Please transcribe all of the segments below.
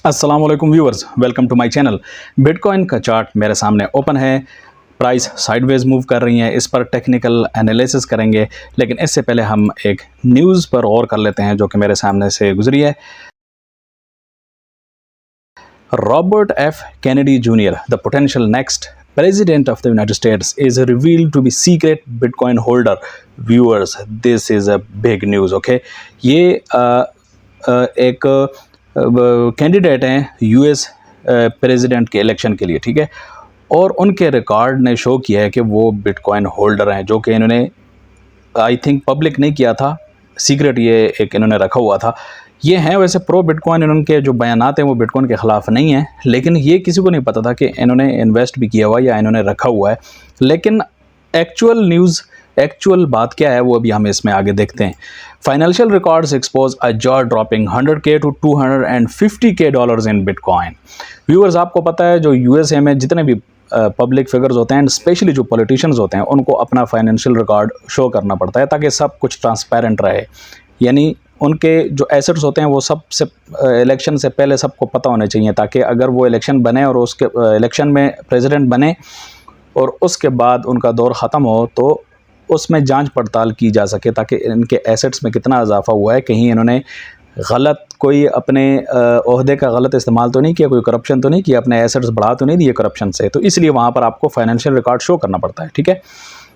अस्सलाम वालेकुम viewers, welcome to my channel. Bitcoin का चार्ट मेरे सामने ओपन है। प्राइस साइडवेज मूव कर रही है, इस पर टेक्निकल एनालिसिस करेंगे, लेकिन इससे पहले हम एक न्यूज़ पर गौर कर लेते हैं जो कि मेरे सामने से गुजरी है। Robert F Kennedy junior, the potential next president of the United States, is revealed to be secret Bitcoin holder. Viewers, this is a big news. Okay, ये एक कैंडिडेट हैं यूएस प्रेसिडेंट के इलेक्शन के लिए, ठीक है। और उनके रिकॉर्ड ने शो किया है कि वो बिटकॉइन होल्डर हैं, जो कि इन्होंने आई थिंक पब्लिक नहीं किया था, सीक्रेट ये एक इन्होंने रखा हुआ था। ये हैं वैसे प्रो बिटकॉइन, इनके जो बयानात हैं वो बिटकॉइन के ख़िलाफ़ नहीं है, लेकिन ये किसी को नहीं पता था कि इन्होंने इन्वेस्ट भी किया हुआ या इन्होंने रखा हुआ है। लेकिन एक्चुअल न्यूज़, एक्चुअल बात क्या है वो अभी हम इसमें आगे देखते हैं। Financial records expose a jaw dropping 100K to 250K dollars in bitcoin. Viewers, आपको पता है जो यूएसए में जितने भी पब्लिक फिगर्स होते हैं, स्पेशली जो पॉलिटिशियंस होते हैं, उनको अपना फाइनेंशियल रिकॉर्ड शो करना पड़ता है ताकि सब कुछ ट्रांसपेरेंट रहे। यानी उनके जो एसेट्स होते हैं वो सबसे इलेक्शन से पहले सबको पता होने चाहिए, ताकि अगर वो इलेक्शन बने और उसके इलेक्शन में प्रेसिडेंट बने और उसके बाद उनका दौर ख़त्म हो तो उसमें जांच पड़ताल की जा सके, ताकि इनके एसेट्स में कितना इजाफा हुआ है, कहीं इन्होंने गलत कोई अपने ओहदे का गलत इस्तेमाल तो नहीं किया, कोई करप्शन तो नहीं किया, अपने एसेट्स बढ़ा तो नहीं दिए करप्शन से। तो इसलिए वहाँ पर आपको फाइनेंशियल रिकॉर्ड शो करना पड़ता है, ठीक है।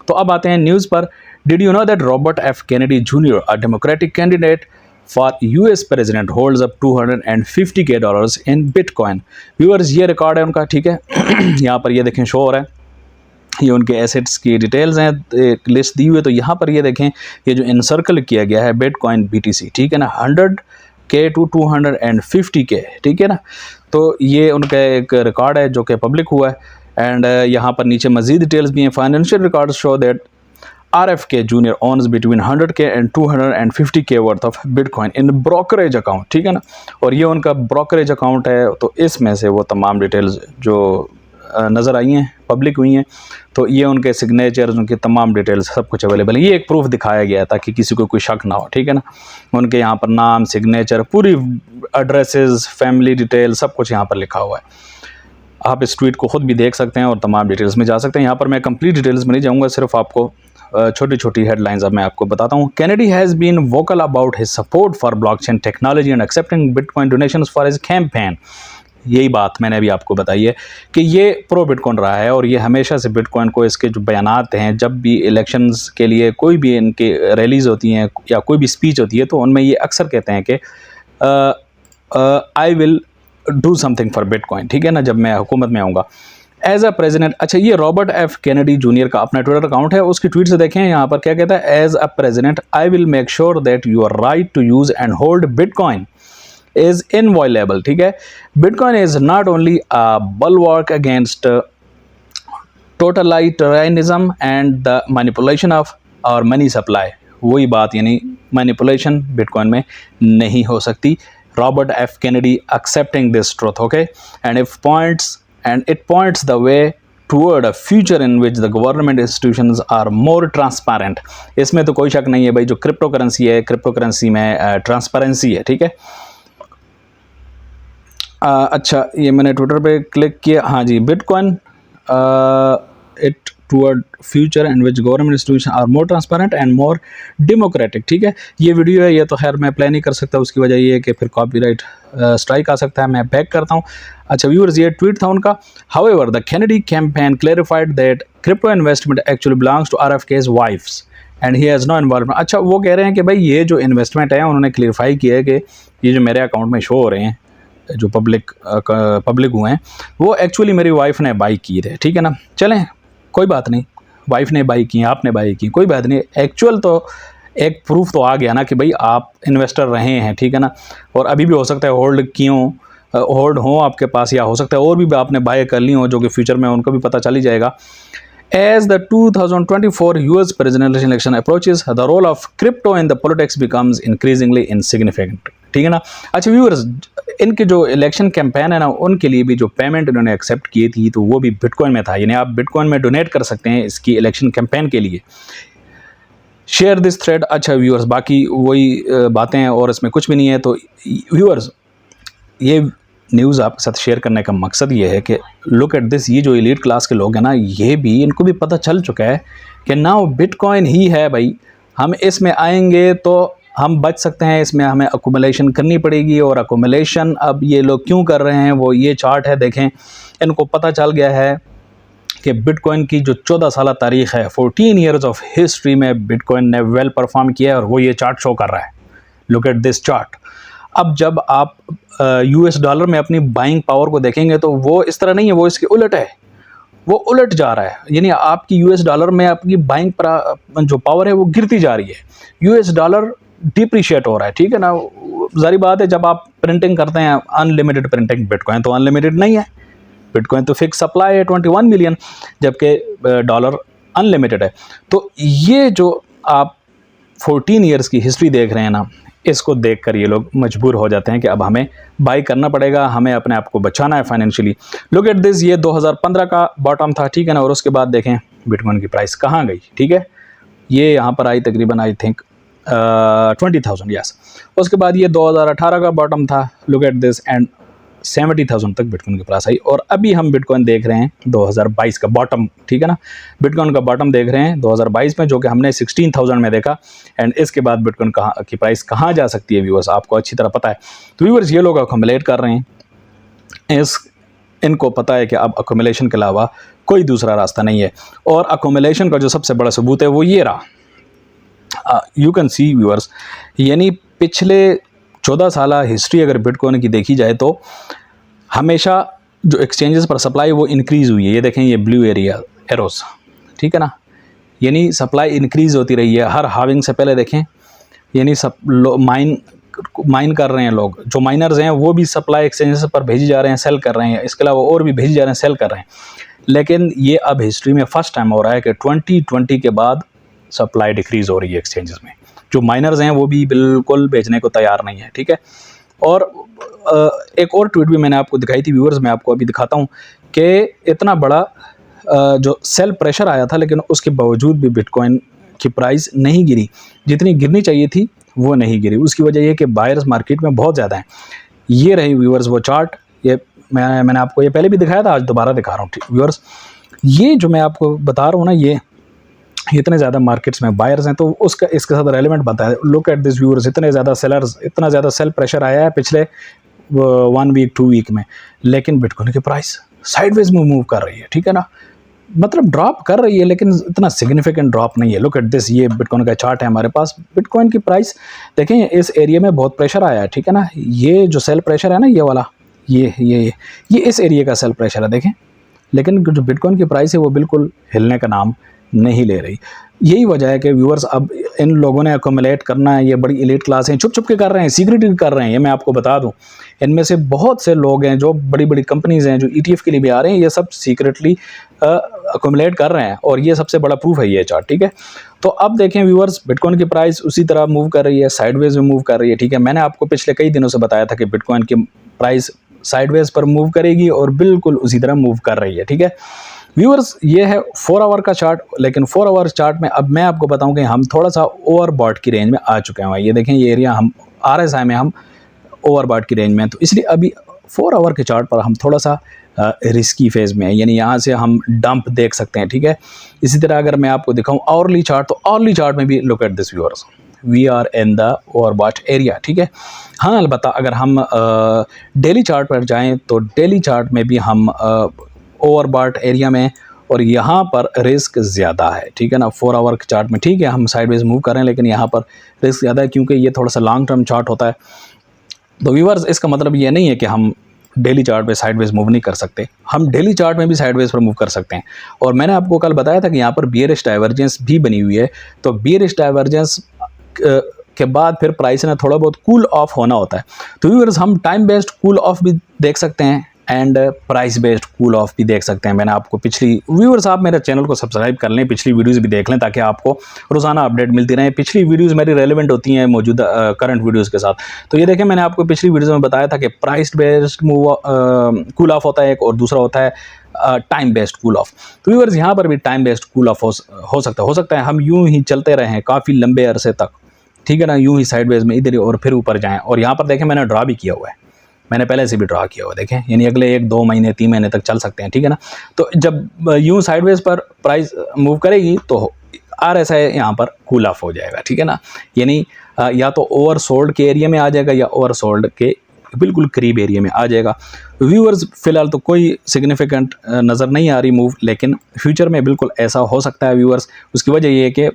तो अब आते हैं न्यूज़ पर। Did you know that Robert F Kennedy junior, a democratic candidate for US president, holds up 250K dollars in bitcoin. Viewers, ये रिकॉर्ड है उनका, ठीक है। यहाँ पर ये देखें शो हो रहा है, ये उनके एसेट्स की डिटेल्स हैं, एक लिस्ट दी हुई है। तो यहाँ पर ये देखें, ये जो इनसर्कल किया गया है बिटकॉइन BTC, ठीक है ना, 100K to 250K, ठीक है ना। तो ये उनका एक रिकॉर्ड है जो कि पब्लिक हुआ है। एंड यहाँ पर नीचे मजीद डिटेल्स भी हैं। Financial record show that RFK junior owns between 100K and 250K worth of bitcoin in brokerage account, ठीक है ना। और ये उनका ब्रोकरेज अकाउंट है, तो इसमें से वो तमाम डिटेल्स जो नज़र आई हैं, पब्लिक हुई हैं। तो ये उनके सिग्नेचर्स, उनकी तमाम डिटेल्स सब कुछ अवेलेबल है। ये एक प्रूफ दिखाया गया है ताकि किसी को कोई शक ना हो, ठीक है ना। उनके यहाँ पर नाम, सिग्नेचर, पूरी एड्रेसेस, फैमिली डिटेल, सब कुछ यहाँ पर लिखा हुआ है। आप इस ट्वीट को ख़ुद भी देख सकते हैं और तमाम डिटेल्स में जा सकते हैं। यहाँ पर मैं कंप्लीट डिटेल्स में नहीं जाऊँगा, सिर्फ आपको छोटी छोटी हेडलाइंस अब मैं आपको बताता हूँ। Kennedy has been vocal about his support for blockchain technology and accepting bitcoin donations for his campaign. यही बात मैंने अभी आपको बताई है कि ये प्रो बिटकॉइन रहा है और ये हमेशा से बिटकॉइन को, इसके जो बयानात हैं, जब भी इलेक्शंस के लिए कोई भी इनकी रैलीज़ होती हैं या कोई भी स्पीच होती है, तो उनमें ये अक्सर कहते हैं कि I will do something for bitcoin, ठीक है ना, जब मैं हुकूमत में आऊँगा एज अ प्रेसिडेंट। अच्छा, ये रॉबर्ट एफ कैनेडी जूनियर का अपना ट्विटर अकाउंट है, उसकी ट्वीट से देखें यहाँ पर क्या कहता है। As a president I will make sure that your right to use and hold bitcoin is inviolable, ठीक है। Bitcoin is not only a bulwark against totalitarianism and the manipulation of our money supply। वही बात, यानी manipulation bitcoin में नहीं हो सकती। Robert F Kennedy accepting this truth, okay, and it points the way toward a future in which the government institutions are more transparent। इसमें तो कोई शक नहीं है भाई, जो क्रिप्टो करेंसी है, क्रिप्टो करेंसी में ट्रांसपेरेंसी है, ठीक है। अच्छा, ये मैंने ट्विटर पे क्लिक किया, हाँ जी। Bitcoin it toward future in which government institution are more transparent and more democratic, ठीक है। ये वीडियो है, ये तो खैर मैं प्ले नहीं कर सकता, उसकी वजह ये है कि फिर कॉपीराइट स्ट्राइक आ सकता है। मैं बैक करता हूँ। अच्छा व्यूअर्स, ये ट्वीट था उनका। However the Kennedy campaign clarified that crypto investment actually belongs to RFK's wife's and he has no involvement. अच्छा, वो कह रहे हैं कि भाई ये जो इन्वेस्टमेंट है, उन्होंने क्लियरफाई किया है कि ये जो मेरे अकाउंट में शो हो रहे हैं, जो पब्लिक हुए हैं, वो एक्चुअली मेरी वाइफ ने बाई की थे, ठीक है ना। चलें, कोई बात नहीं, वाइफ ने बाई की, आपने बाई की, कोई बात नहीं। एक्चुअल तो एक प्रूफ तो आ गया ना कि भाई आप इन्वेस्टर रहे हैं, ठीक है ना। और अभी भी हो सकता है होल्ड हो आपके पास, या हो सकता है और भी आपने बाय कर ली हो, जो कि फ्यूचर में उनको भी पता चल ही जाएगा। As the 2024 US presidential election approaches, the role of crypto in the politics becomes increasingly insignificant, ठीक है ना। अच्छा व्यूअर्स, इनके जो इलेक्शन कैंपेन है ना, उनके लिए भी जो पेमेंट इन्होंने एक्सेप्ट की थी, तो वो भी बिटकॉइन में था। यानी आप बिटकॉइन में डोनेट कर सकते हैं इसकी इलेक्शन कैंपेन के लिए। Share this thread. अच्छा व्यूअर्स, बाकी वही बातें हैं और इसमें कुछ भी नहीं है। तो व्यूअर्स, ये न्यूज़ आपके साथ शेयर करने का मकसद ये है कि लुक एट दिस, ये जो एलीट क्लास के लोग हैं ना, ये भी इनको भी पता चल चुका है कि नाउ बिटकॉइन ही है भाई, हम इसमें आएंगे तो हम बच सकते हैं, इसमें हमें अकोमोलेशन करनी पड़ेगी। और अकोमोलेशन अब ये लोग क्यों कर रहे हैं, वो ये चार्ट है देखें, इनको पता चल गया है कि बिटकॉइन की जो 14 साल तारीख़ है, 14 ईयर्स ऑफ हिस्ट्री में बिटकॉइन ने वेल परफॉर्म किया है, और वो ये चार्ट शो कर रहा है। Look at this chart. अब जब आप US डॉलर में अपनी बाइंग पावर को देखेंगे तो वो इस तरह नहीं है, वो इसके उलट है, वो उलट जा रहा है। यानी आपकी US डॉलर में आपकी बाइंग जो पावर है वो गिरती जा रही है, US डॉलर डिप्रिशिएट हो रहा है, ठीक है ना। जारी बात है, जब आप प्रिंटिंग करते हैं अनलिमिटेड प्रिंटिंग, बिटकॉइन तो अनलिमिटेड नहीं है, बिटकॉइन तो फिक्स सप्लाई है 21 मिलियन, जबकि डॉलर अनलिमिटेड है। तो ये जो आप 14 ईयर्स की हिस्ट्री देख रहे हैं ना, इसको देखकर ये लोग मजबूर हो जाते हैं कि अब हमें बाई करना पड़ेगा, हमें अपने आप को बचाना है फाइनेंशियली। लुक एट दिस, ये 2015 का बॉटम था, ठीक है ना। और उसके बाद देखें बिटकॉइन की प्राइस कहाँ गई, ठीक है, ये यहाँ पर आई तकरीबन आई थिंक 20,000, यस। उसके बाद ये 2018 का बॉटम था, लुक एट दिस, एंड 70,000 तक बिटकॉइन की प्राइस आई। और अभी हम बिटकॉइन देख रहे हैं 2022 का बॉटम, ठीक है ना, बिटकॉइन का बॉटम देख रहे हैं 2022 में, जो कि हमने 16,000 में देखा। एंड इसके बाद बिटकॉइन की प्राइस कहाँ जा सकती है व्यूअर्स, आपको अच्छी तरह पता है। तो व्यूअर्स, ये लोग अकोमुलेट कर रहे हैं, इनको पता है कि अब अकोमुलेशन के अलावा कोई दूसरा रास्ता नहीं है। और अकोमुलेशन का जो सबसे बड़ा सबूत है वो ये रहा, यू कैन सी व्यूअर्स, यानी पिछले 14 साल हिस्ट्री अगर बिटकॉइन की देखी जाए तो हमेशा जो एक्सचेंजेस पर सप्लाई वो इंक्रीज़ हुई है। ये देखें, ये ब्लू एरोस, ठीक है ना, यानी सप्लाई इंक्रीज़ होती रही है हर हाविंग से पहले। देखें, यानी सब माइन कर रहे हैं लोग, जो माइनर्स हैं वो भी सप्लाई एक्सचेंजेस पर भेजी जा रहे हैं, सेल कर रहे हैं। इसके अलावा और भी भेजी जा रहे हैं, सेल कर रहे हैं। लेकिन ये अब हिस्ट्री में फर्स्ट टाइम हो रहा है कि 2020 के बाद सप्लाई डिक्रीज़ हो रही है एक्सचेंजेस में। जो माइनर्स हैं वो भी बिल्कुल बेचने को तैयार नहीं है, ठीक है। और एक और ट्वीट भी मैंने आपको दिखाई थी व्यूअर्स, मैं आपको अभी दिखाता हूँ कि इतना बड़ा जो सेल प्रेशर आया था, लेकिन उसके बावजूद भी बिटकॉइन की प्राइस नहीं गिरी, जितनी गिरनी चाहिए थी वो नहीं गिरी। उसकी वजह ये कि बायर्स मार्केट में बहुत ज़्यादा हैं। ये रही व्यूअर्स वो चार्ट, ये मैंने आपको ये पहले भी दिखाया था, आज दोबारा दिखा रहा हूँ व्यूअर्स। ये जो मैं आपको बता रहा हूँ ना, ये इतने ज़्यादा मार्केट्स में बायर्स हैं, तो उसका इसके साथ रेलेवेंट बनता है। लुक एट दिस व्यूअर्स, इतने ज़्यादा सेलर्स, इतना ज़्यादा सेल प्रेशर आया है पिछले 1 वीक 2 वीक में, लेकिन बिटकॉइन की प्राइस साइडवेज में मूव कर रही है, ठीक है ना, मतलब ड्रॉप कर रही है, लेकिन इतना सिग्निफिकेंट ड्रॉप नहीं है। लुक एट दिस, ये बिटकॉइन का चार्ट है हमारे पास। बिटकॉइन की प्राइस देखें, इस एरिया में बहुत प्रेशर आया है, ठीक है ना। ये जो सेल प्रेशर है ना, ये वाला, ये इस एरिया का सेल प्रेशर है देखें, लेकिन जो बिटकॉइन की प्राइस है वो बिल्कुल हिलने का नाम नहीं ले रही। यही वजह है कि व्यूअर्स, अब इन लोगों ने अकोमुलेट करना है, ये बड़ी एलीट क्लास हैं, छुप छुप के कर रहे हैं, सीक्रेटली कर रहे हैं। ये मैं आपको बता दूं, इनमें से बहुत से लोग हैं जो बड़ी बड़ी कंपनीज़ हैं जो ETF के लिए भी आ रहे हैं, ये सब सीक्रेटली अकोमुलेट कर रहे हैं। और ये सबसे बड़ा प्रूफ है ये चार्ट, ठीक है। तो अब देखें व्यूअर्स, बिटकॉइन की प्राइस उसी तरह मूव कर रही है, साइडवेज में मूव कर रही है, ठीक है। मैंने आपको पिछले कई दिनों से बताया था कि बिटकॉइन की प्राइस साइडवेज पर मूव करेगी, और बिल्कुल उसी तरह मूव कर रही है, ठीक है व्यूअर्स। ये है 4 आवर का चार्ट, लेकिन 4 आवर चार्ट में अब मैं आपको बताऊं कि हम थोड़ा सा ओवरबॉट की रेंज में आ चुके हैं। ये देखें, ये एरिया हम RSI में हम ओवरबॉट की रेंज में हैं, तो इसलिए अभी 4 आवर के चार्ट पर हम थोड़ा सा रिस्की फेज़ में है, यानी यहाँ से हम डंप देख सकते हैं, ठीक है। इसी तरह अगर मैं आपको दिखाऊं आवरली चार्ट, तो आवरली चार्ट में भी look at this viewers, we are in the overbought area, ठीक है। हाँ, अलबत्ता अगर हम डेली चार्ट पर जाएँ तो डेली चार्ट में भी हम ओवरबॉट एरिया में, और यहाँ पर रिस्क ज़्यादा है, ठीक है ना। 4 आवर के चार्ट में ठीक है हम साइडवेज मूव कर रहे हैं, लेकिन यहाँ पर रिस्क ज़्यादा है क्योंकि ये थोड़ा सा लॉन्ग टर्म चार्ट होता है। तो व्यूअर्स, इसका मतलब ये नहीं है कि हम डेली चार्ट पे साइडवेज मूव नहीं कर सकते, हम डेली चार्ट में भी साइडवेज पर मूव कर सकते हैं। और मैंने आपको कल बताया था कि यहाँ पर बियरिश डाइवर्जेंस भी बनी हुई है, तो बियरिश डाइवर्जेंस के बाद फिर प्राइस ने थोड़ा बहुत कूल ऑफ होना होता है। तो व्यूअर्स, हम टाइम बेस्ड कूल ऑफ भी देख सकते हैं and price based cool off भी देख सकते हैं। मैंने आपको पिछली, व्यूअर्स आप मेरे चैनल को सब्सक्राइब कर लें, पिछली वीडियोस भी देख लें, ताकि आपको रोज़ाना अपडेट मिलती रहे। पिछली वीडियोस मेरी रेलेवेंट होती हैं मौजूदा करंट वीडियोस के साथ। तो ये देखें, मैंने आपको पिछली वीडियोस में बताया था कि price based move cool off होता है एक, और दूसरा होता है टाइम बेस्ड कूल ऑफ। तो व्यूअर्स, यहाँ पर भी टाइम बेस्ड कूल ऑफ हो सकता है हम यूँ ही चलते रहें काफ़ी लंबे अरसे तक, ठीक है ना, यूँ ही साइडवेज में इधर और फिर ऊपर जाएँ। और यहाँ पर देखें, मैंने ड्रा भी किया हुआ है, मैंने पहले से भी ड्रा किया हुआ, देखें, यानी अगले 1, 2 महीने, 3 महीने तक चल सकते हैं, ठीक है ना। तो जब यूँ साइडवेज पर प्राइस मूव करेगी तो RSI यहाँ पर कूल ऑफ हो जाएगा, ठीक है ना। यानी या तो ओवर सोल्ड के एरिया में आ जाएगा या ओवर सोल्ड के बिल्कुल करीब एरिया में आ जाएगा। व्यूअर्स फिलहाल तो कोई सिग्निफिकेंट नज़र नहीं आ रही मूव, लेकिन फ्यूचर में बिल्कुल ऐसा हो सकता है व्यूअर्स। उसकी वजह ये है कि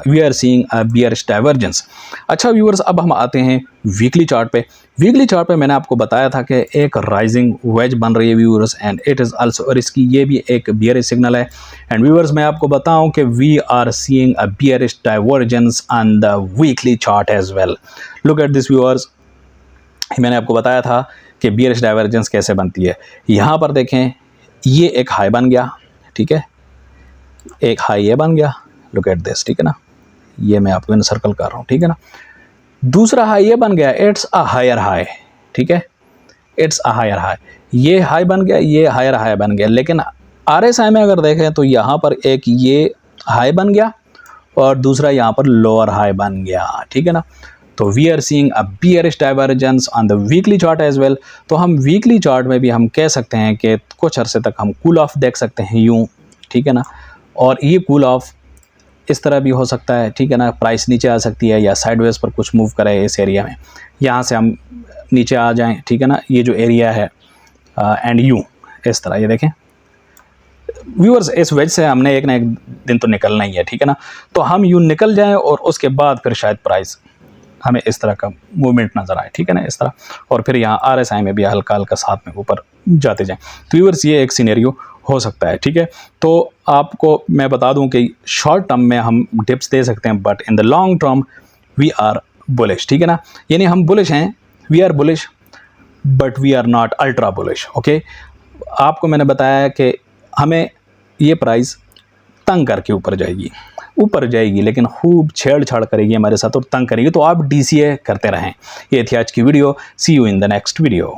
we are seeing a bearish divergence. अच्छा व्यूअर्स, अब हम आते हैं वीकली चार्ट पे। वीकली चार्ट पे मैंने आपको बताया था कि एक राइजिंग वेज बन रही है viewers, and it is also, और इसकी ये भी एक बियरिश सिग्नल है। एंड व्यूअर्स मैं आपको बताऊं कि we are seeing a bearish divergence on the weekly chart as well. Look at this viewers, मैंने आपको बताया था कि बियरिश डाइवर्जेंस कैसे बनती है। यहाँ पर देखें, ये एक हाई बन गया, ठीक है, एक हाई ये बन गया, लुक एट दिस, ठीक है ना, ये मैं आपको इन सर्कल कर रहा हूँ, ठीक है ना। दूसरा हाई ये बन गया, इट्स अ हायर हाई, ठीक है, इट्स अ हायर हाई, ये हाई बन गया, ये हायर हाई बन गया। लेकिन RSI में अगर देखें तो यहाँ पर एक ये हाई बन गया और दूसरा यहाँ पर लोअर हाई बन गया, ठीक है ना। तो we are seeing a bearish divergence on the weekly chart as well. तो हम वीकली चार्ट में भी हम कह सकते हैं कि कुछ अरसे तक हम कूल ऑफ देख सकते हैं यूँ, ठीक है ना। और ये कूल ऑफ इस तरह भी हो सकता है, ठीक है ना, प्राइस नीचे आ सकती है या साइडवेज पर कुछ मूव करे इस एरिया में, यहाँ से हम नीचे आ जाएं, ठीक है ना, ये जो एरिया है एंड यूँ इस तरह, ये देखें व्यूअर्स, इस वजह से हमने एक ना एक दिन तो निकलना ही है, ठीक है ना। तो हम यूँ निकल जाएं और उसके बाद फिर शायद प्राइस हमें इस तरह का मूवमेंट नज़र आए, ठीक है ना, इस तरह, और फिर यहाँ RSI में भी हल्का हल्का साथ में ऊपर जाते जाएं। तो व्यूअर्स ये एक सिनेरियो हो सकता है, ठीक है। तो आपको मैं बता दूं कि शॉर्ट टर्म में हम डिप्स दे सकते हैं, but in the long term we are bullish, ठीक है ना। यानी हम बुलिश हैं, we are bullish but we are not ultra bullish, okay. आपको मैंने बताया कि हमें ये प्राइस तंग करके ऊपर जाएगी, लेकिन खूब छेड़छाड़ करेगी हमारे साथ और तंग करेगी, तो आप DCA करते रहें। ये थी आज की video, see you in the next video.